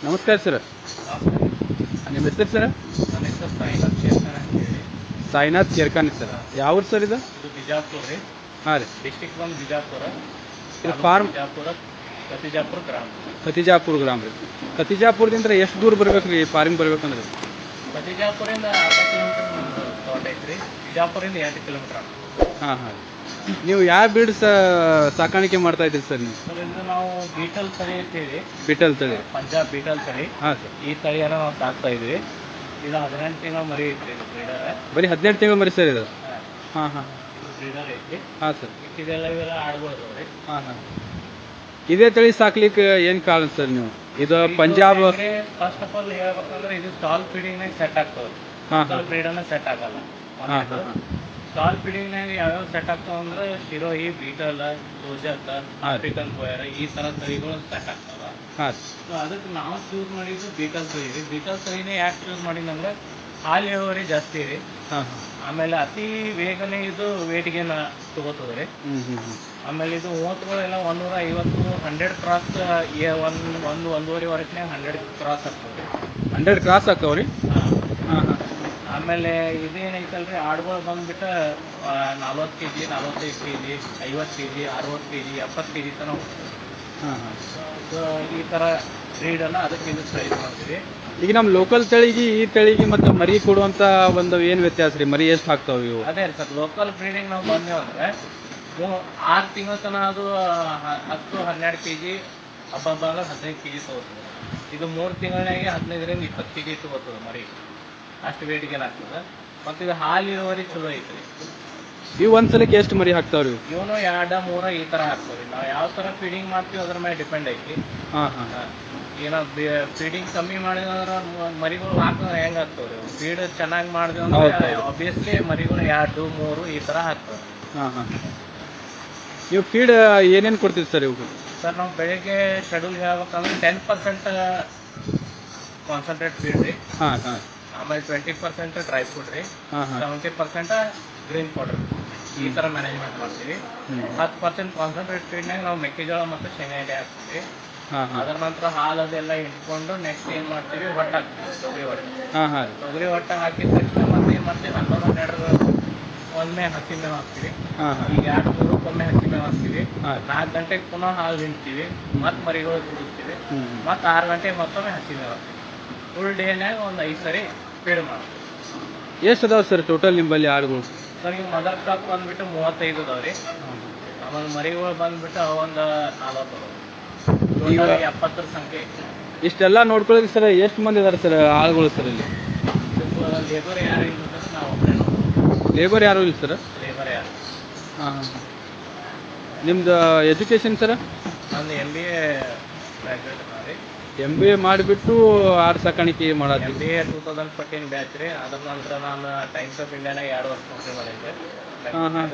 ನಮಸ್ಕಾರ ಸರ್. ನಿಮ್ಮ ಹೆಸರು ಸರ್? ನನ್ನ ಹೆಸರು ಸಾಯಿನಾಥ್ ಶೇರ್ಖಾನ್ ಅಂತೇಳಿ. ಸಾಯಿನಾಥ್ ಶೇರ್ಖಾನ್ ಸರ್. ಯಾವ ಊರು ಸರ್ ಇದು? ಇದು ಬಿಜಾಪುರ ರೀ. ಹಾಂ ರೀ. ಡಿಸ್ಟಿಕ್ ಬಂದು ಬಿಜಾಪುರ. ಇದು ಫಾರ್ಮ್ ಬಿಜಾಪುರ ಕತಿಜಾಪುರ ಗ್ರಾಮ. ಕತಿಜಾಪುರ ಗ್ರಾಮ ರೀ. ಕತಿಜಾಪುರದಿಂದ ಎಷ್ಟು ದೂರ ಬರ್ಬೇಕು ರೀ ಫಾರ್ಮಿಗೆ ಬರ್ಬೇಕಂದ್ರೆ? ಕತಿಜಾಪುರಿಂದ ಅರ್ಧ ಕಿಲೋಮೀಟರ್ ನಮ್ಮದು ತೋಟ ಐತ್ರಿ. ಬಿಜಾಪುರಿಂದ 2 ಕಿಲೋಮೀಟರ್. ಹಾಂ ಹಾಂ. ನೀವು ಯಾವ ಬ್ರೀಡ್ ಸಾಕಾಣಿಕೆ ಮಾಡ್ತಾ ಇದ್ದೀರಿ ಸರ್ ನೀವು? ಇದರಿಂದ ನಾವು ಬೀಟಲ್ ತಳಿ ಅಂತೇಳಿ, ಬಿಟಲ್ ತಳಿ. ಪಂಜಾಬ್ ಬೀಟಲ್ ತಳಿ. ಹಾಂ ಸರ್. ಈ ತಳಿಯನ್ನು ನಾವು ಸಾಕ್ತಾ ಇದ್ವಿ. ಇದು 18 ತಿಂಗಳು ಮರಿ ಐತ್ರಿ. ಇದು ಬ್ರೀಡರ್. ಬರೀ 18 ತಿಂಗಳು ಮರಿ ಸರ್ ಇದು? ಹಾಂ ಹಾಂ. ಇದು ಬ್ರೀಡರ್ ಐತಿ. ಹಾಂ ಸರ್. ಇವೆಲ್ಲ ಆಡುಗಳು ರೀ. ಹಾಂ ಹಾಂ. ಇದೇ ತಳಿ ಸಾಕ್ಲಿಕ್ಕೆ ಏನು ಕಾರಣ ಸರ್ ನೀವು? ಇದು ಪಂಜಾಬ್. ಫಸ್ಟ್ ಆಫ್ ಆಲ್ ಹೇಳ್ಬೇಕಂದ್ರೆ ಇದು ಸ್ಟಾಲ್ ಫೀಡಿಂಗ್ನಾಗ ಸೆಟ್ ಆಗ್ತದೆ. ಹಾಂ ಸ್ಟಾಲ್ ಬ್ರೀಡನ್ನ ಸೆಟ್ ಆಗಲ್ಲ. ಹಾಂ ಹಾಂ. ಸ್ಟಾಲ್ ಫೀಡಿಂಗ್ನಾಗ ಯಾವ್ಯಾವ ಸೆಟ್ ಆಗ್ತಾವ ಅಂದ್ರೆ ಶಿರೋಹಿ, ಬೀಟಲ್, ಸೋಜತ್, ಆಫ್ರಿಕನ್ ಬೋಯರ್ ಈ ಥರ ತಳಿಗಳು ಸೆಟ್ ಆಗ್ತಾವ. ಹಾಂ. ಸೊ ಅದಕ್ಕೆ ನಾವು ಚೂಸ್ ಮಾಡಿದ್ದು ಬೀಟಲ್ ತಳಿ ರೀ. ಬೀಟಲ್ ತಳಿನೇ ಯಾಕೆ ಚೂಸ್ ಮಾಡಿದಂದ್ರೆ ಹಾಲು ಇಳುವರಿ ಜಾಸ್ತಿ ರೀ. ಹಾಂ ಹಾಂ. ಆಮೇಲೆ ಅತಿ ಬೇಗನೆ ಇದು ವೇಟ್ಗೆ ತಗೋತದೆ ರೀ. ಆಮೇಲೆ ಇದು ಮೂವತ್ತುಗಳೆಲ್ಲ 150 100 ಕ್ರಾಸ್ ಒಂದೂವರೆ ವರ್ಷನಾಗ 100 ಕ್ರಾಸ್ ಆಗ್ತದೆ. 100 ಕ್ರಾಸ್ ಆಗ್ತಾವ ರೀ? ಹಾಂ ಹಾಂ. ಆಮೇಲೆ ಇದೇನೈತಲ್ರಿ ಆಡುಗಳು ಬಂದ್ಬಿಟ್ಟು 40 kg, 45 kg, 50 kg, 60 kg, 70 kg ತನಕ ಹೋಗ್ತದೆ. ಹಾಂ ಹಾಂ. ಸೊ ಈ ಥರ ಬ್ರೀಡನ್ನು ಅದಕ್ಕೆ ಇದು ಟ್ರೈ ಮಾಡ್ತೀವಿ. ಈಗ ನಮ್ಮ ಲೋಕಲ್ ತಳಿಗೆ ಈ ತಳಿಗೆ ಮತ್ತು ಮರಿ ಕೊಡುವಂಥ ಒಂದು ಏನು ವ್ಯತ್ಯಾಸ ರೀ? ಮರಿ ಎಷ್ಟು ಹಾಕ್ತಾವೆ ಇವು? ಅದೇ ರೀ ಸರ್, ಲೋಕಲ್ ಬ್ರೀಡಿಂಗ್ ನಾವು ಬಂದೇವು ಅಂದರೆ 6 ತಿಂಗಳ ತನಕ ಅದು 10-12 kg, ಹಬ್ಬ ಅಂದ್ರೆ 15 kg ತಗೋತದೆ. ಇದು 3 ತಿಂಗಳಾಗೆ 15ರಿಂದ 20 kg ತಗೋತದೆ ಮರಿ. ಅಷ್ಟು ವೇಟ್ಗೆ ಏನಾಗ್ತದೆ. ಮತ್ತು ಇದು ಹಾಲು ಇಳುವರಿ ಚಲೋ ಐತ್ರಿ. ಇವು ಒಂದ್ಸಲಕ್ಕೆ ಎಷ್ಟು ಮರಿ ಹಾಕ್ತಾವ್ರಿ? ಇವನು 2, 3 ಈ ಥರ ಹಾಕ್ತೀವಿ. ನಾವು ಯಾವ ಥರ ಫೀಡಿಂಗ್ ಮಾಡ್ತೀವಿ ಅದ್ರ ಮೇಲೆ ಡಿಪೆಂಡ್ ಐತಿ. ಹಾಂ ಹಾಂ. ಏನೋ ಫೀಡಿಂಗ್ ಕಮ್ಮಿ ಮಾಡಿದ್ರೆ ಮರಿಗಳು ಹಾಕಿದ್ರೆ ಹೆಂಗೆ ಆಗ್ತವ್ರಿ? ಫೀಡ್ ಚೆನ್ನಾಗಿ ಮಾಡಿದ್ವಿ ಅಂದ್ರೆ ಆಬ್ವಿಯಸ್ಲಿ ಮರಿಗಳು 2, 3 ಈ ಥರ ಹಾಕ್ತವೆ. ಹಾಂ ಹಾಂ. ನೀವು ಫೀಡ್ ಏನೇನು ಕೊಡ್ತೀವಿ ಸರ್ ಇವು? ಸರ್ ನಾವು ಬೆಳಗ್ಗೆ ಶೆಡ್ಯೂಲ್ ಹೇಳ್ಬೇಕಂದ್ರೆ 10% ಕಾನ್ಸಂಟ್ರೇಟ್ ಫೀಡ್ ರೀ. ಹಾಂ ಹಾಂ. ಆಮೇಲೆ 20% ಡ್ರೈ ಫುಡ್ ರೀ. ಹಾಂ ಹಾಂ. 70% ಗ್ರೀನ್ ಪೌಡರ್. ಈ ಥರ ಮ್ಯಾನೇಜ್ಮೆಂಟ್ ಮಾಡ್ತೀವಿ. 10% ಕಾನ್ಸಂಟ್ರೇಟ್ ಫೀಡ್ನಾಗ ನಾವು ಮೆಕ್ಕೆಜೋಳ ಮತ್ತು ಶೇಂಗಾ ಎಣ್ಣೆ ಹಾಕ್ತೀವಿ. ಹಾಂ ಹಾಂ. ಅದರ ನಂತರ ಹಾಲು ಅದೆಲ್ಲ ಇಟ್ಕೊಂಡು ನೆಕ್ಸ್ಟ್ ಏನು ಮಾಡ್ತೀವಿ, ಹೊಟ್ಟು ಹಾಕ್ತೀವಿ, ತೊಗರಿ ಹೊಟ್ಟು. ಹಾಂ ಹಾಂ. ತೊಗರಿ ಹೊಟ್ಟು ಹಾಕಿದ ತಕ್ಷಣ ಮತ್ತೆ ಏನು ಮಾಡ್ತೀವಿ, 11-12 ಒಮ್ಮೆ ಹಸಿ ಮೇವು ಹಾಕ್ತೀವಿ. ಹಾಂ ಹಾಂ. ಈಗ 2-3 ಹಸಿ ಮೇವು ಹಾಕ್ತೀವಿ. ಹಾಂ. 4 ಗಂಟೆಗೆ ಪುನಃ ಹಾಲು ಹಿಂಡ್ತೀವಿ. ಮತ್ತು ಮರಿಗಳು ಕುಡಿಸ್ತೀವಿ. ಮತ್ತು 6 ಗಂಟೆಗೆ ಮತ್ತೊಮ್ಮೆ ಹಸಿ ಮೇವು ಹಾಕ್ತೀವಿ. ಫುಲ್ ಡೇನಾಗ ಒಂದು 5 ಸರಿ ಫೀಡ್ ಮಾಡ್ತೀವಿ. ಎಷ್ಟು ಅದಾವೆ ಸರ್ ಟೋಟಲ್ ನಿಮ್ಮಲ್ಲಿ ಆಡುಗಳು? ಸರ್ ಈಗ ಮದರ್ ಸ್ಟಾಕ್ ಬಂದುಬಿಟ್ಟು 35 ಅದಾವೆ ರೀ. ಆಮೇಲೆ ಮರಿಗಳು ಬಂದುಬಿಟ್ಟು ಒಂದು 40 ಅದಾವೆ. ಈಗ 70 ಸಂಖ್ಯೆ. ಇಷ್ಟೆಲ್ಲ ನೋಡ್ಕೊಳ್ಳೋಕೆ ಸರ್ ಎಷ್ಟು ಮಂದಿ ಇದ್ದಾರೆ ಸರ್ ಆಳುಗಳು ಸರ್ ಇಲ್ಲಿ? ಲೇಬರ್ ಯಾರು ಇಲ್ಲ ಅಂದ್ರೆ ನಾವು ಒಬ್ಬರೇ. ಲೇಬರ್ ಯಾರೂ ಇಲ್ಲ ಸರ್? ಲೇಬರ್ ಯಾರು? ಹಾಂ ಹಾಂ. ನಿಮ್ದು ಎಜುಕೇಷನ್ ಸರ್? ನಂದು MBA ಗ್ರ್ಯಾಜುಯೇಟ್ ರೀ. MBA ಮಾಡಿಬಿಟ್ಟು ಆಡು ಸಾಕಾಣಿಕೆ ಮಾಡೋದು? MBA 2014 ಬ್ಯಾಚ್ ರೀ. ಅದ್ರ ನಂತರ ನಾನು ಟೈಮ್ಸ್ ಆಫ್ ಇಂಡಿಯಾನಾಗ 2 ವರ್ಷ ನೌಕರಿ ಮಾಡಿದ್ದೆ. ಹಾಂ ಹಾಂ.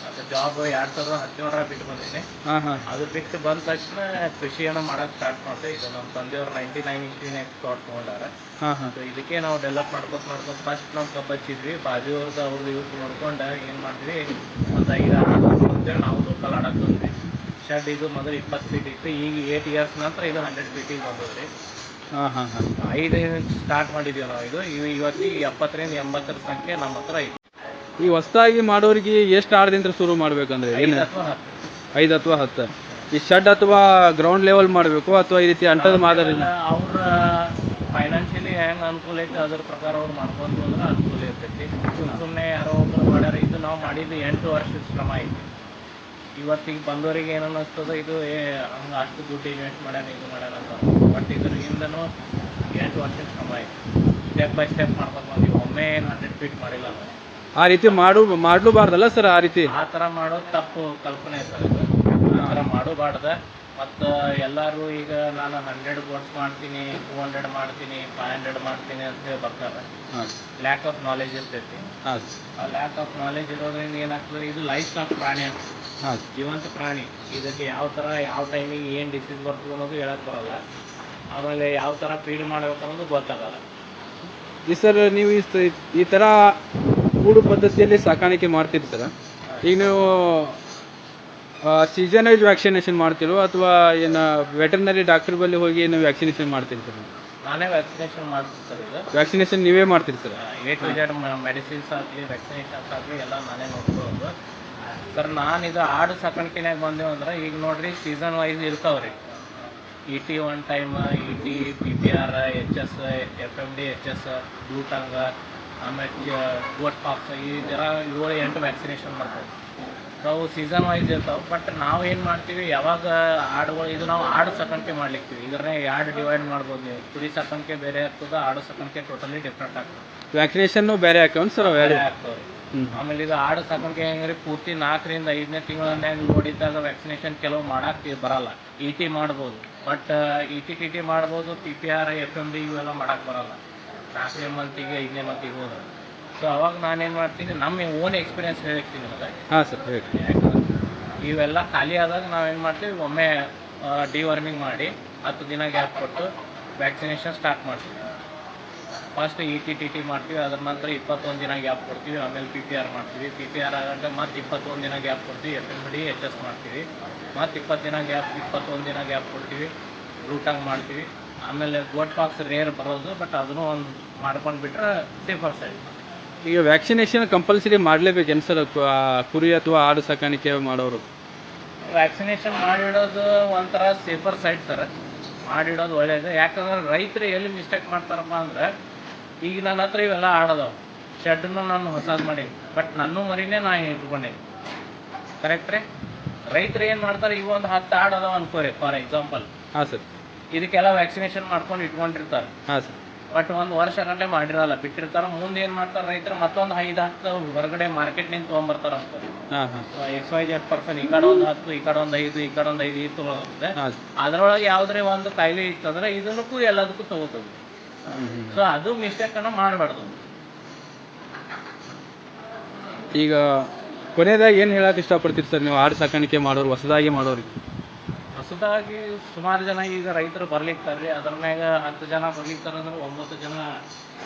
ಅದು ಜಾಬ್ 2017 ಬಿಟ್ಟು ಬಂದೀನಿ. ಹಾಂ ಹಾಂ. ಅದು ಬಿಟ್ಟು ಬಂದ ತಕ್ಷಣ ಕೃಷಿಯನ್ನು ಮಾಡೋಕ್ಕೆ ಸ್ಟಾರ್ಟ್ ಮಾಡಿದೆ. ಇದು ನಮ್ಮ ತಂದೆಯವರು 99 ಇಂಚಿನಾಗ ತೋಟ ತೊಗೊಂಡಾರೆ. ಹಾಂ ಹಾಂ. ಸೊ ಇದಕ್ಕೆ ನಾವು ಡೆವಲಪ್ ಮಾಡ್ಕೊಂಡು ಫಸ್ಟ್ ನಾವು ಕಬ್ಬು ಹಚ್ಚಿದ್ವಿ. ಬಾಜುವ್ರದ್ದು ಅವ್ರದ್ದು ಯೂಸ್ ಮಾಡ್ಕೊಂಡು ಏನು ಮಾಡಿದ್ವಿ, ಒಂದು 5-6 ವರ್ಷ ಅಂತೇಳಿ ನಾವು ಲೋಕಲ್ ಆಡಕ್ಕೆ ಬಂದ್ವಿ. ಶೆಡ್ ಇದು ಮೊದಲು 20 ಫೀಟ್ ಇತ್ತು. ಈಗ 8 ಇಯರ್ಸ್ ನಂತರ ಇದು 100 ಫೀಟಿಗೆ ಬಂದದ್ರಿ. ಹಾಂ ಹಾಂ ಹಾಂ. 5 ಸ್ಟಾರ್ಟ್ ಮಾಡಿದ್ದೀವಿ ನಾವು. ಇವತ್ತಿಗೆ 70ರಿಂದ 80 ಸಂಖ್ಯೆ ನಮ್ಮ ಹತ್ರ ಐತಿ. ಈ ಹೊಸದಾಗಿ ಮಾಡೋರಿಗೆ ಎಷ್ಟು ಆಡದಿಂದ ಶುರು ಮಾಡ್ಬೇಕಂದ್ರೆ? 5 ಅಥವಾ 10. 5 ಅಥವಾ 10. ಈ ಶೆಡ್ ಅಥವಾ ಗ್ರೌಂಡ್ ಲೆವೆಲ್ ಮಾಡಬೇಕು ಅಥವಾ ಈ ರೀತಿ ಅಂಟದ ಮಾದರಿ? ಅವ್ರ ಫೈನಾನ್ಷಿಯಲಿ ಹೆಂಗೆ ಅನುಕೂಲ ಐತೆ ಅದ್ರ ಪ್ರಕಾರ ಅವ್ರು ಮಾಡ್ಕೊಂಡು ಅಂದ್ರೆ ಅನುಕೂಲ ಇರ್ತೈತಿ. ಸುಮ್ಮನೆ ಯಾರೋ ಒಬ್ರು ಮಾಡ್ಯಾರ. ಇದು ನಾವು ಮಾಡಿದ್ದು 8 ವರ್ಷದ ಶ್ರಮ ಐತಿ. ಇವತ್ತಿಗೆ ಬಂದವರಿಗೆ ಏನು ಅನ್ನಿಸ್ತದೆ, ಇದು ಹಂಗೆ ಅಷ್ಟು ದುಡ್ಡು ಇನ್ವೆಸ್ಟ್ ಮಾಡ್ಯಾರ, ಇದು ಮಾಡ್ಯಾರ ಅಂತ. ಬಟ್ ಇದರಿಂದನೂ 8 ವರ್ಷದ ಶ್ರಮ ಐತಿ. ಸ್ಟೆಪ್ ಬೈ ಸ್ಟೆಪ್ ಮಾಡ್ಕೊಂಡು ಬಂದೀವಿ. ಒಮ್ಮೆ ಏನು 100 ಫೀಟ್ ಮಾಡಿಲ್ಲ ನಾವು. ಆ ರೀತಿ ಮಾಡಲೂಬಾರ್ದಲ್ಲ ಸರ್? ಆ ರೀತಿ ಆ ಥರ ಮಾಡೋದು ತಪ್ಪು ಕಲ್ಪನೆ ಸರ್. ಇದು ಆ ಥರ ಮಾಡಬಾರ್ದು. ಮತ್ತು ಎಲ್ಲರೂ ಈಗ ನಾನು 100 ಬೋಟ್ಸ್ ಮಾಡ್ತೀನಿ, 200 ಮಾಡ್ತೀನಿ, 500 ಮಾಡ್ತೀನಿ ಅಂತ ಬರ್ತಾರೆ. ಲ್ಯಾಕ್ ಆಫ್ ನಾಲೆಜ್ ಇರ್ತೈತಿ. ಆ ಲ್ಯಾಕ್ ಆಫ್ ನಾಲೆಜ್ ಇರೋದ್ರಿಂದ ಏನಾಗ್ತದೆ, ಇದು ಲೈಫ್ ಸ್ಟಾಕ್ ಪ್ರಾಣಿ ಅಂತ. ಜೀವಂತ ಪ್ರಾಣಿ. ಇದಕ್ಕೆ ಯಾವ ಥರ ಯಾವ ಟೈಮಿಗೆ ಏನು ಡಿಸೀಸ್ ಬರ್ತದೆ ಅನ್ನೋದು ಹೇಳಕ್ಕೆ ಬರೋಲ್ಲ. ಆಮೇಲೆ ಯಾವ ಥರ ಫೀಡ್ ಮಾಡ್ಬೇಕು ಅನ್ನೋದು ಗೊತ್ತಾಗಲ್ಲ. ಈ ಸರ್ ನೀವು ಈ ಥರ ಕೂಡು ಪದ್ಧತಿಯಲ್ಲಿ ಸಾಕಾಣಿಕೆ ಮಾಡ್ತೀರಿ ಸರ್. ಈಗ ನೀವು ಸೀಸನ್ ವೈಸ್ ವ್ಯಾಕ್ಸಿನೇಷನ್ ಮಾಡ್ತಿರೋ ಅಥವಾ ಏನು ವೆಟರ್ನರಿ ಡಾಕ್ಟರ್ ಬಳಿ ಹೋಗಿ ಏನು ವ್ಯಾಕ್ಸಿನೇಷನ್ ಮಾಡ್ತೀರಿ ಸರ್? ನಾನೇ ವ್ಯಾಕ್ಸಿನೇಷನ್ ಮಾಡ್ತೀನಿ ಸರ್. ಇದು ವ್ಯಾಕ್ಸಿನೇಷನ್ ನೀವೇ ಮಾಡ್ತೀರಿ sir? A to Z medicines ಆಗಲಿ ವ್ಯಾಕ್ಸಿನೇಷನ್ಸ್ ಆಗಲಿ ಎಲ್ಲ ನಾನೇ ನೋಡ್ಕೊಳ್ಳೋದು ಸರ್. ನಾನು ಇದು ಆಡು ಸಾಕಾಣಿಕೆನಾಗ ಬಂದೇವು ಅಂದ್ರೆ ಈಗ ನೋಡ್ರಿ ಸೀಸನ್ ವೈಸ್ ಇರ್ತಾವ್ರಿ. E T one time, E T, P P R, H S, F M D, H S, blue tongue, ಆಮೇಲೆ ಗೋಟ್ ಪಾಕ್ಸ್, ಈ ಥರ 7-8 ವ್ಯಾಕ್ಸಿನೇಷನ್ ಮಾಡ್ತೀವಿ. ಅವು ಸೀಸನ್ ವೈಸ್ ಇರ್ತಾವೆ. ಬಟ್ ನಾವು ಏನು ಮಾಡ್ತೀವಿ, ಯಾವಾಗ ಆಡುಗಳು ಇದು ನಾವು ಆಡು ಸಾಕಾಣಿಕೆ ಮಾಡ್ಲಿಕ್ತೀವಿ. ಇದನ್ನೇ ಎರಡು ಡಿವೈಡ್ ಮಾಡ್ಬೋದು ನೀವು. ಕುರಿ ಸಾಕಾಣಿಕೆ ಬೇರೆ ಆಗ್ತದೆ, ಆಡು ಸಾಕಾಣಿಕೆ ಟೋಟಲಿ ಡಿಫ್ರೆಂಟ್ ಆಗ್ತದೆ. ವ್ಯಾಕ್ಸಿನೇಷನ್ ಬೇರೆ ಹಾಕವನ್ ಸರ್? ಬೇರೆ ಆಗ್ತವೆ. ಆಮೇಲೆ ಇದು ಆಡು ಸಾಕಾಣಿಕೆ ಹೆಂಗ್ರಿ, ಪೂರ್ತಿ 4ರಿಂದ 5ನೇ ತಿಂಗಳ ನೋಡಿದ್ದಾಗ ವ್ಯಾಕ್ಸಿನೇಷನ್ ಕೆಲವು ಮಾಡಕ್ಕೆ ಬರಲ್ಲ. ಇ ಟಿ ಮಾಡ್ಬೋದು, but E T T T ಮಾಡ್ಬೋದು. P P R, F M D ಇವೆಲ್ಲ ಮಾಡಕ್ಕೆ ಬರಲ್ಲ 4ನೇ ಮಂತಿಗೆ 5ನೇ ಮಂತಿಗೆ ಹೋದ್ರೆ. ಸೊ ಅವಾಗ ನಾನೇನು ಮಾಡ್ತೀನಿ, ನಮ್ಮ ಓನ್ ಎಕ್ಸ್ಪೀರಿಯನ್ಸ್ ಹೇಳ್ತೀನಿ ನಿಮಗೆ. ಹಾಂ ಸರ್ ಹೇಳಿ. ಯಾಕಂದ್ರೆ ಇವೆಲ್ಲ ಖಾಲಿ ಆದಾಗ ನಾವೇನು ಮಾಡ್ತೀವಿ, ಒಮ್ಮೆ ಡಿವರ್ಮಿಂಗ್ ಮಾಡಿ 10 ದಿನ ಗ್ಯಾಪ್ ಕೊಟ್ಟು ವ್ಯಾಕ್ಸಿನೇಷನ್ ಸ್ಟಾರ್ಟ್ ಮಾಡ್ತೀವಿ. First E T T T ಮಾಡ್ತೀವಿ, ಅದ್ರ ನಂತರ 21 ದಿನ ಗ್ಯಾಪ್ ಕೊಡ್ತೀವಿ. ಆಮೇಲೆ ಪಿ ಪಿ ಆರ್ ಮಾಡ್ತೀವಿ. ಪಿ ಪಿ ಆರ್ ಆಗಂటే ಮತ್ತೆ 21 ದಿನ ಗ್ಯಾಪ್ ಕೊಡ್ತೀವಿ. F M D, H S ಮಾಡ್ತೀವಿ. ಮತ್ತು 21 ದಿನ ಗ್ಯಾಪ್ ಕೊಡ್ತೀವಿ. ರೂಟಾಂಗ್ ಮಾಡ್ತೀವಿ. ಆಮೇಲೆ ಗೋಟ್ ಪಾಕ್ಸ್ ರೇರ್ ಬರೋದು, ಬಟ್ ಅದನ್ನು ಒಂದು ಮಾಡ್ಕೊಂಡು ಬಿಟ್ರೆ ಸೇಫರ್ ಸೈಡ್. ಈಗ ವ್ಯಾಕ್ಸಿನೇಷನ್ ಕಂಪಲ್ಸರಿ ಮಾಡಲೇಬೇಕೇನು ಸರ್ ಕುರಿ ಅಥವಾ ಆಡು ಸಾಕಾಣಿಕೆ ಮಾಡೋರು? ವ್ಯಾಕ್ಸಿನೇಷನ್ ಮಾಡಿಡೋದು ಒಂಥರ ಸೇಫರ್ ಸೈಡ್ ಸರ್. ಮಾಡಿಡೋದು ಒಳ್ಳೇದು. ಯಾಕಂದ್ರೆ ರೈತರು ಎಲ್ಲಿ ಮಿಸ್ಟೇಕ್ ಮಾಡ್ತಾರಪ್ಪ ಅಂದ್ರೆ, ಈಗ ನನ್ನ ಹತ್ರ ಇವೆಲ್ಲ ಆಡೋದವು, ಶೆಡ್ನು ನಾನು ಹೊಸದು ಮಾಡೀನಿ, ಬಟ್ ನನ್ನ ಮರಿನೇ ನಾನು ಇಟ್ಕೊಂಡೇನಿ. ಕರೆಕ್ಟ್ ರೀ? ರೈತರು ಏನು ಮಾಡ್ತಾರೆ, ಈಗ ಒಂದು 10 ಆಡೋದವ ಅನ್ಕೋರಿ ಫಾರ್ ಎಕ್ಸಾಂಪಲ್. ಹಾಂ ಸರ್. ಇದಕ್ಕೆಲ್ಲ ವ್ಯಾಕ್ಸಿನೇಷನ್ ಮಾಡ್ಕೊಂಡು ಇಟ್ಕೊಂಡಿರ್ತಾರೆ. ಹಾಂ ಸರ್. ಬಟ್ ಒಂದು ವರ್ಷ ಗಂಟೆ ಮಾಡಿರಲ್ಲ, ಬಿಟ್ಟಿರ್ತಾರೆ. ಮುಂದೆ ಏನು ಮಾಡ್ತಾರೆ ರೈತರು, ಮತ್ತೊಂದು 5-10 ಹೊರಗಡೆ ಮಾರ್ಕೆಟ್ನಿಂದ ತೊಗೊಂಬರ್ತಾರೆ ಅನ್ಕೋರಿ. ಹಾಂ ಹಾಂ. XYZ ಪರ್ಸನ್ ಈ ಕಡೆ ಒಂದು 10, ಈ ಕಡೆ ಒಂದು 5, ಈ ಕಡೆ ಒಂದು 5 ಈ ತೊಗೊಳುತ್ತೆ. ಹಾಂ. ಅದರೊಳಗೆ ಯಾವುದೇ ಒಂದು ಕಾಯಿಲೆ ಇತ್ತಂದ್ರೆ ಇದನ್ನಕ್ಕೂ ಎಲ್ಲದಕ್ಕೂ ತಗೋತದೆ. ಸೊ ಅದು ಮಿಸ್ಟೇಕನ್ನು ಮಾಡಬಾರ್ದು. ಈಗ ಕೊನೆಯದಾಗಿ ಏನು ಹೇಳಕ್ಕೆ ಇಷ್ಟಪಡ್ತೀರಿ ಸರ್ ನೀವು ಆಡು ಸಾಕಾಣಿಕೆ ಮಾಡೋರು, ಹೊಸದಾಗಿ ಮಾಡೋರಿಗೆ? ಹೊಸದಾಗಿ ಸುಮಾರು ಜನ ಈಗ ರೈತರು ಬರ್ಲಿಕ್ತಾರೆ. ಅದ್ರ ಮ್ಯಾಗ 10 ಜನ ಬರ್ಲಿಕ್ತಾರೆ ಅಂದ್ರೆ 9 ಜನ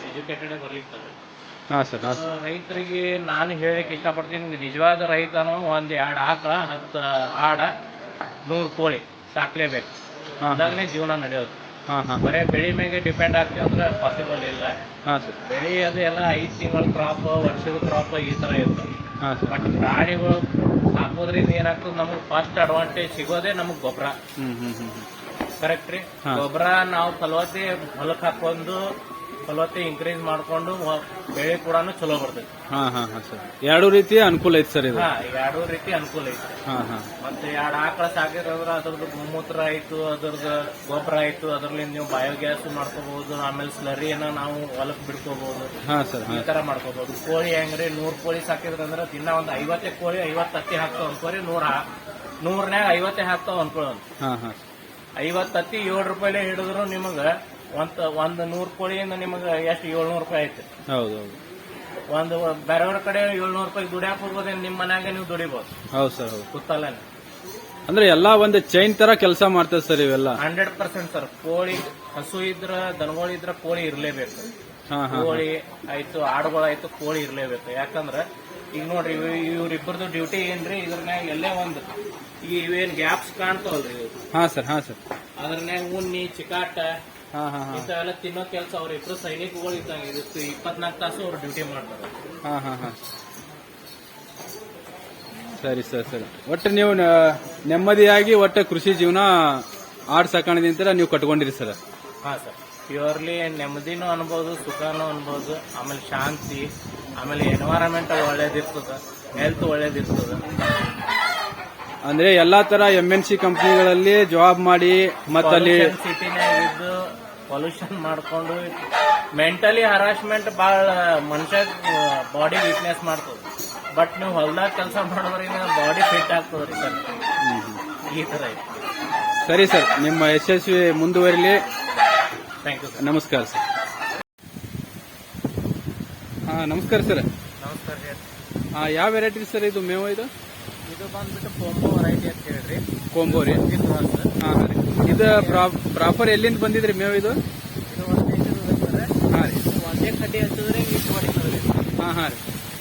ಎಜುಕೇಟೆಡೇ ಬರ್ಲಿಕ್ತಾರೆ. ಹಾಂ ಸರ್. ಹಾಂ. ರೈತರಿಗೆ ನಾನು ಹೇಳಕ್ಕೆ ಇಷ್ಟಪಡ್ತೀನಿ, ನಿಜವಾದ ರೈತನು 1-2 ಆಕಳ, 10 ಆಡ, 100 ಕೋಳಿ ಸಾಕ್ಲೇಬೇಕು. ಅದಾಗಲೇ ಜೀವನ ನಡೆಯೋದು. ಹಾಂ ಹಾಂ. ಬರೀ ಬೆಳೆ ಮೇಲೆ ಡಿಪೆಂಡ್ ಆಗ್ತೀವಿ ಅಂದ್ರೆ ಪಾಸಿಬಲ್ ಇಲ್ಲ. ಹಾಂ ಸರ್. ಬೆಳೆ ಅದೆಲ್ಲ 5 ತಿಂಗಳ ಕ್ರಾಪ್, ವರ್ಷದ ಕ್ರಾಪ್ ಈ ಥರ ಇರ್ತದೆ. ಹಾಂ ಸರ್. ಬಟ್ ಪ್ರಾಣಿಗಳು ಸಾಕೋದ್ರಿಂದ ಏನಾಗ್ತದೆ, ನಮಗೆ ಫಸ್ಟ್ ಅಡ್ವಾಂಟೇಜ್ ಸಿಗೋದೇ ನಮಗೆ ಗೊಬ್ಬರ. ಕರೆಕ್ಟ್ ರೀ? ಗೊಬ್ಬರ ನಾವು ಫಲವತ್ತೆ ಹೊಲಕ್ಕೆ ಹಾಕೊಂಡು ಫಲವತ್ತೆ ಇನ್ಕ್ರೀಸ್ ಮಾಡ್ಕೊಂಡು ಬೆಳೆ ಕೂಡ ಚಲೋ ಬರ್ತೈತಿ. ಹಾಂ ಹಾಂ ಹಾಂ ಸರ್. 2 ರೀತಿಯ ಅನುಕೂಲ ಐತೆ ಸರ್ ಇದು? ಹಾಂ, 2 ರೀತಿ ಅನುಕೂಲ ಐತೆ. ಹಾಂ ಹಾಂ. ಮತ್ತೆ 2 ಆಕಳ ಸಾಕಿದ್ರೆ ಅದ್ರದ್ದು ಗೋಮೂತ್ರ ಆಯ್ತು, ಅದ್ರದ್ದು ಗೊಬ್ಬರ ಆಯ್ತು, ಅದ್ರಲ್ಲಿ ನೀವು ಬಯೋಗ್ಯಾಸ್ ಮಾಡ್ಕೋಬಹುದು. ಆಮೇಲೆ ಸ್ಲರಿಯನ್ನ ನಾವು ಹೊಲಕ್ಕೆ ಬಿಡ್ಕೋಬಹುದು. ಹಾಂ ಸರ್. ಈ ತರ ಮಾಡ್ಕೋಬಹುದು. ಕೋಳಿ ಹೆಂಗ್ರಿ, 100 ಕೋಳಿ ಸಾಕಿದ್ರಂದ್ರೆ ದಿನ ಒಂದು 50 ಕೋಳಿ 50 ತತ್ತಿ ಹಾಕ್ತಾವ ಅನ್ಕೋರಿ. 100ನ್ಯಾಗ 50 ಹಾಕ್ತಾವ ಅನ್ಕೊಳ್ಳೋದು. ಹಾಂ ಹಾಂ. 50 ತತ್ತಿ 7 ರೂಪಾಯಿಲೇ ಹಿಡಿದ್ರು ನಿಮಗೆ ಒಂದು 100 ಕೋಳಿಯಿಂದ ನಿಮಗೆ ಎಷ್ಟು 700 ರೂಪಾಯಿ ಆಯ್ತು. ಹೌದು ಹೌದು. ಒಂದು ಬೇರೆಯವ್ರ ಕಡೆ 700 ರೂಪಾಯಿ ದುಡಿಯಾಕ ಹೋಗೋದೇ, ನಿಮ್ಮ ಮನ್ಯಾಗ ನೀವು ದುಡಿಬಹುದು. ಹೌದು ಸರ್. ಹೌದು. ಗೊತ್ತಲ್ಲ, ಅಂದ್ರೆ ಎಲ್ಲಾ ಒಂದು ಚೈನ್ ತರ ಕೆಲಸ ಮಾಡ್ತದೆ ಸರ್ ಇವೆಲ್ಲ? 100% ಸರ್. ಕೋಳಿ ಹಸು ಇದ್ರ, ದನಗಳಿದ್ರ ಕೋಳಿ ಇರ್ಲೇಬೇಕು. ಕೋಳಿ ಆಯ್ತು, ಆಡುಗಳಾಯ್ತು, ಕೋಳಿ ಇರ್ಲೇಬೇಕು. ಯಾಕಂದ್ರ ಈಗ ನೋಡ್ರಿ, ಇವ್ರಿಬ್ಬರದು ಡ್ಯೂಟಿ ಏನ್ರಿ, ಇದ್ರನ್ಯಾಗ ಎಲ್ಲೇ ಒಂದು ಇವೇನ್ ಗ್ಯಾಪ್ಸ್ ಕಾಣ್ತಾವಲ್ರಿ, ಹಾಂ ಸರ್. ಹಾಂ ಸರ್. ಅದ್ರನ್ಯಾಗ ಉಣ್ಣಿ, ಚಿಕಾಟ ಹಾಂ ಹಾಂ. ಇಂಥವೆಲ್ಲ ತಿನ್ನೋ ಕೆಲಸ ಅವ್ರಿಬ್ರು ಸೈನಿಕಗಳು ಇದ್ದಂಗೆ. ಇದಕ್ಕೆ 24 ತಾಸು ಅವ್ರು ಡ್ಯೂಟಿ ಮಾಡ್ತಾರೆ. ಹಾಂ ಹಾಂ ಹಾಂ. ಸರಿ ಸರ್. ಸರಿ. ಒಟ್ಟು ನೀವು ನೆಮ್ಮದಿಯಾಗಿ ಒಟ್ಟು ಕೃಷಿ ಜೀವನ ಆಡು ಸಾಕಾಣಿಕೆಯಿಂದ ನೀವು ಕಟ್ಕೊಂಡಿರಿ ಸರ್? ಹಾಂ ಸರ್. ಪ್ಯೂರ್ಲಿ ನೆಮ್ಮದಿನೂ ಅನ್ಬೋದು, ಸುಖನೂ ಅನ್ಬೋದು. ಆಮೇಲೆ ಶಾಂತಿ, ಆಮೇಲೆ ಎನ್ವೈರನ್ಮೆಂಟ್ ಒಳ್ಳೇದಿರ್ತದೆ, ಹೆಲ್ತ್ ಒಳ್ಳೇದಿರ್ತದೆ. ಅಂದ್ರೆ ಎಲ್ಲಾ ತರ MNC ಕಂಪ್ನಿಗಳಲ್ಲಿ ಜಾಬ್ ಮಾಡಿ ಮತ್ತಲ್ಲಿ ಸಿಟಿನಾಗ ಇದ್ದು ಪೊಲ್ಯೂಷನ್ ಮಾಡ್ಕೊಂಡು ಮೆಂಟಲಿ ಹರಾಸ್ಮೆಂಟ್ ಭಾಳ ಮನುಷ್ಯ ಬಾಡಿ ವೀಕ್ನೆಸ್ ಮಾಡ್ತದೆ. ಬಟ್ ನೀವು ಹೊಲ್ದಾಗ ಕೆಲಸ ಮಾಡೋದ್ರಿಂದ ಬಾಡಿ ಫಿಟ್ ಆಗ್ತದ್ರಿ ಸರ್. ಈ ತರ ಐತಿ. ಸರಿ ಸರ್, ನಿಮ್ಮ ಯಶಸ್ವಿ ಮುಂದುವರಿಲಿ. Thank you sir. ನಮಸ್ಕಾರ ಸರ್. ಹಾಂ ನಮಸ್ಕಾರ ಸರ್. ನಮಸ್ಕಾರ ರೀ. ಯಾವ ವೆರೈಟಿ ಸರ್ ಇದು ಮೇವು? ಇದು ಬಂದ್ಬಿಟ್ಟು ಕೋಂಬೋ ವೆರೈಟಿ ಅಂತ ಹೇಳ್ರಿ. ಕೋಂಬೋ ರೀ? ಹಾಂ ರೀ. ಇದು ಪ್ರಾಪರ್ ಎಲ್ಲಿಂದ ಬಂದಿದ್ರಿ ಮೇವು ಇದು? ಇದು ಒಂದು ಸರ್. ಹಾಂ ರೀ. ಒಂದೇ ಕಡ್ಡಿ ಹಚ್ಚಿದ್ರೆ ಇಷ್ಟು ಹೊಡಿತದ್ರಿ. ಹಾಂ ಹಾಂ ರೀ.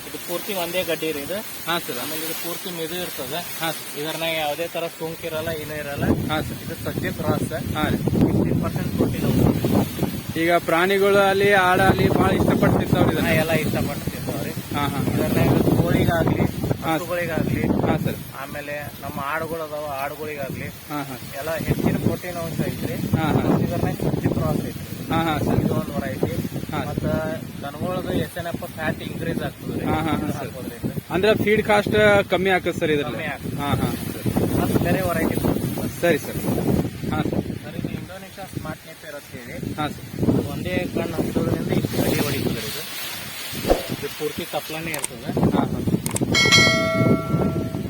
ಇದು ಪೂರ್ತಿ ಒಂದೇ ಗಡ್ಡಿ ರೀ ಇದು. ಹಾ ಸರ್. ಆಮೇಲೆ ಇದು ಪೂರ್ತಿ ಮಿದು ಇರ್ತದೆ. ಹಾ ಸರ್. ಇದರ್ನಾಗ ಯಾವುದೇ ತರ ಸೋಂಕು ಇರಲ್ಲ, ಏನೂ ಇರಲ್ಲ. ಹಾ ಸರ್. ಇದು ಸದ್ಯ ಕ್ರಾಸ್. ಹಾ ರೀ. 15% ಪ್ರೋಟೀನ್. ಈಗ ಪ್ರಾಣಿಗಳು ಅಲ್ಲಿ ಆಡಲ್ಲಿ ಬಹಳ ಇಷ್ಟಪಟ್ಟು ತಿಂತಾವ್ರಿ ಇದನ್ನ. ಎಲ್ಲ ಇಷ್ಟಪಟ್ಟು ತಿಂತಾವ್ರಿ. ಹಾ ಹಾ. ಇದರ್ನಾಗ ಕೋಳಿಗಾಗ್ಲಿ, ಹಸುಗಳಿಗಾಗ್ಲಿ, ಹಾ ಸರ್. ಆಮೇಲೆ ನಮ್ಮ ಆಡುಗಳು ಅದಾವ, ಆಡುಗಳಿಗಾಗ್ಲಿ ಹಾ ಹಾ. ಎಲ್ಲ ಹೆಚ್ಚಿನ ಪ್ರೋಟೀನ್ ಅಂಶ ಐತ್ರಿ. ಹಾ ಹಾ. ಇದರ್ನಾಗ ಸದ್ಯ ಕ್ರಾಸ್ ಐತ್ರಿ. ಹಾ ಹಾ ಸರ್. ಇದು ಒಂದು ವೆರೈಟಿ. ಹಾ. ಮತ್ತ ದನಗಳದು SNF ಫ್ಯಾಟ್ ಇನ್ಕ್ರೀಸ್ ಆಗ್ತದೆ. ಹಾ ಹಾ ಸರ್. ಅಂದ್ರೆ ಫೀಡ್ ಕಾಸ್ಟ್ ಕಮ್ಮಿ ಆಗ್ತದೆ ಸರ್ ಇದ್ರಲ್ಲಿ. ಕಮ್ಮಿ ಆಗ್ತದೆ. ಹಾ ಹಾ ಸರ್. ಮತ್ತೆ ಬೇರೆ ವೆರೈಟಿ. ಸರಿ ಸರ್. ಹಾ ಸರ್. ಸರ್ ಇದು ಇಂಡೋನೇಷ್ಯಾ ಸ್ಮಾರ್ಟ್ ನೇಪಿಯರ್ ಅಂತ ಹೇಳಿ. ಹಾ ಸರ್. ಒಂದೇ ಕಣ್ಣು ಹಚ್ಚೋದ್ರಿಂದ ಇಷ್ಟು ಗಡಿ ಹೊಡಿತದೆ ಇದು. ಇದು ಪೂರ್ತಿ ತಪ್ಪಲನೇ ಇರ್ತದೆ. ಹಾ ಹಾ.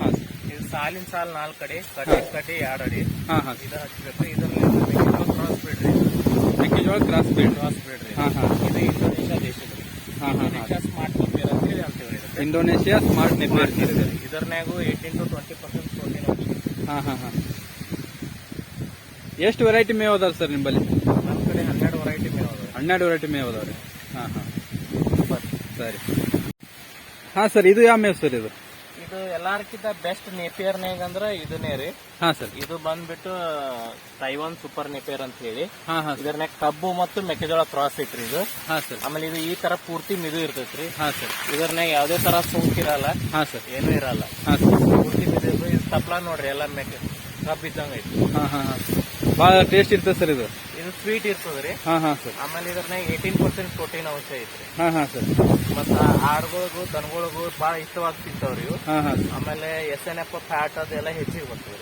ಹಾ ಸರ್. ಇದು ಸಾಲಿನ ಸಾಲ್ 4 ಅಡಿ, ಕಡ್ಡಿ ಕಡ್ಡಿ 2 ಅಡಿ. ಹಾ ಹಾ. ಇದು ಹಚ್ಚಬೇಕು. ಇದರಲ್ಲಿ ಕ್ರಾಸ್ ಬಿಡ್ರಿ. ಮೆಕ್ಕೆಜೋಳ ಕ್ರಾಸ್ ಬೀಡ್. ಕ್ರಾಸ್ ಬಿಡ್ರಿ. ಹಾ ಹಾ. ಇದು ಇಂಡೋನೇಷ್ಯಾ ದೇಶದ. ಹಾ ಹಾ. ಇಂಡೋನೇಷ್ಯಾ ಸ್ಮಾರ್ಟ್ ನೇಪಿಯರ್ ಅಂತ ಹೇಳಿ ಅಂತೀವಿ ಇದಕ್ಕೆ. Indonesia smart network. ಇದರ್ನಾಗೂ 18 to 20% ಪ್ರೋಟೀನ್ ಅಂಶ. ಹಾ ಹಾ ಹಾ. ಎಷ್ಟು ವೆರೈಟಿ ಮೇವ್ ಅದಾವ ಸರ್ ನಿಮ್ಮಲ್ಲಿ? ನಮ್ಮ ಕಡೆ 12 ವೆರೈಟಿ ಮೇವು ಅದಾವೆ. 12 ವೆರೈಟಿ ಮೇವ್ ಅದಾವ್ರಿ. ಹಾ ಹಾ. ಸರಿ. ಹಾ ಸರ್, ಇದು ಯಾವ ಮೇವ್ ಸರ್ ಇದು? ಇದು ಎಲ್ಲಾರ್ಕಿಂತ ಬೆಸ್ಟ್ ನೇಪಿಯರ್ನಾಗ ಅಂದ್ರೆ ಇದನ್ನೇ ರೀ. ಹಾ ಸರ್. ಇದು ಬಂದ್ಬಿಟ್ಟು ತೈವಾನ್ ಸೂಪರ್ ನೇಪಿಯರ್ ಅಂತ ಹೇಳಿ. ಹಾ ಹಾ. ಇದರ್ನಾಗ ಕಬ್ಬು ಮತ್ತು ಮೆಕ್ಕೆಜೋಳ ಕ್ರಾಸ್ ಐತ್ರಿ ಇದು. ಹಾ ಸರ್. ಆಮೇಲೆ ಇದು ಈ ತರ ಪೂರ್ತಿ ಮಿದು ಇರ್ತೈತ್ರಿ. ಹಾ ಸರ್. ಇದರ್ನಾಗ ಯಾವ್ದೇ ತರ ಸೋಂಕು ಇರಲ್ಲ, ಹಾ ಸರ್. ಏನೂ ಇರಲ್ಲ. ಹಾ ಸರ್. ಪೂರ್ತಿ ಮಿದು ಇರ್ತದೆ. ಇದು ತಪ್ಲ ನೋಡ್ರಿ, ಎಲ್ಲ ಕಬ್ಬು ಇದ್ದಂಗ ಐತಿ. ಹಾ ಹಾ ಹಾ. ಭಾಳ ಟೇಸ್ಟ್ ಇರ್ತದೆ ಸರ್ ಇದು. ಇದು ಸ್ವೀಟ್ ಇರ್ತದ್ರಿ. ಹಾ ಹಾ ಸರ್. ಆಮೇಲೆ ಇದ್ರನಾಗ 18% ಪ್ರೋಟೀನ್ ಅಂಶ ಐತ್ರಿ. ಹಾ ಹಾ ಸರ್. ಮತ್ತ ಆಡುಗಳಿಗೂ ದನಗಳಿಗೂ ಬಹಳ ಇಷ್ಟವಾಗಿ ತಿಂತಾವ್ರಿ ಇವು. ಹಾ ಹಾ. ಆಮೇಲೆ SNF ಫ್ಯಾಟ್ ಅದೆಲ್ಲ ಹೆಚ್ಚಿಗೆ ಬರ್ತದ್ರಿ.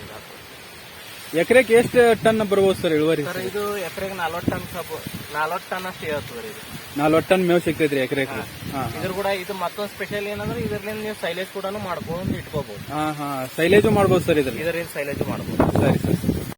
ಎಕರೆಗೆ ಎಷ್ಟು ಟನ್ ಬರ್ಬೋದು ಸರ್ ಇಳುವರಿ? ಸರ್ ಇದು ಎಕರೆಗೆ 40 ಟನ್ ಕಬ್ಬು, 40 ಟನ್ ಅಷ್ಟು ಹೇಳ್ತದ್ರಿ ಇದು. 40 ಟನ್ ಮೇವ್ ಸಿಗ್ತೈತ್ರಿ ಎಕರೆಗೆ? ಹಾ. ಇದ್ರ ಕೂಡ ಇದು ಮತ್ತೊಂದು ಸ್ಪೆಷಲ್ ಏನಂದ್ರೆ ಇದರಿಂದ ನೀವು ಸೈಲೇಜ್ ಕೂಡ ಮಾಡ್ಕೊಂಡು ಇಟ್ಕೋಬಹುದು. ಹಾ ಹಾ. ಸೈಲೇಜು ಮಾಡ್ಬೋದು ಸರ್ ಇದ್ರಲ್ಲಿ? ಇದರಿಂದ ಸೈಲೇಜ್ ಮಾಡಬಹುದು. ಸರಿ ಸರ್.